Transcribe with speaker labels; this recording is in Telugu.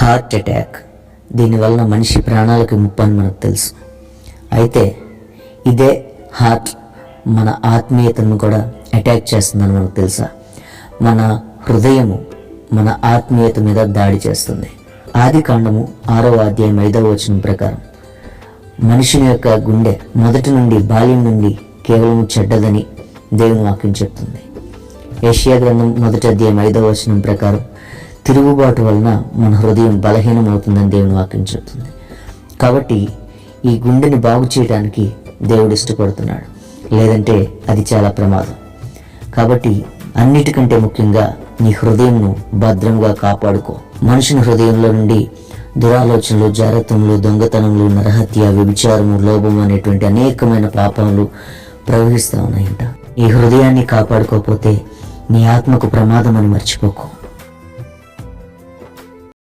Speaker 1: Heart attack. దీనివలన మనిషి ప్రాణాలకు ముప్పు అని మనకు తెలుసు. అయితే ఇదే హార్ట్ మన ఆత్మీయతను కూడా అటాక్ చేస్తుందని మనకు తెలుసా? మన హృదయము మన ఆత్మీయత మీద దాడి చేస్తుంది. ఆదికాండము 6వ అధ్యాయం 5వ వచనం ప్రకారం మనుషుని యొక్క గుండె మొదటి నుండి బాల్యం నుండి కేవలం చెడ్డదని దేవుని వాక్యం చెప్తుంది. యెషయా గ్రంథం 1వ అధ్యాయం 5వ వచనం ప్రకారం తిరుగుబాటు వలన మన హృదయం బలహీనమవుతుందని దేవుని వాక్యం చెప్తుంది. కాబట్టి ఈ గుండెని బాగు చేయడానికి దేవుడు ఇష్టపడుతున్నాడు, లేదంటే అది చాలా ప్రమాదం. కాబట్టి అన్నిటికంటే ముఖ్యంగా నీ హృదయంను భద్రంగా కాపాడుకో. మనుషుని హృదయంలో నుండి దురాలోచనలు, జారత్వములు, దొంగతనములు, నరహత్య, వ్యభిచారము, లోభం అనేటువంటి అనేకమైన పాపాలు ప్రవహిస్తూ ఉన్నాయంట. ఈ హృదయాన్ని కాపాడుకోకపోతే నీ ఆత్మకు ప్రమాదం అని మర్చిపోకు.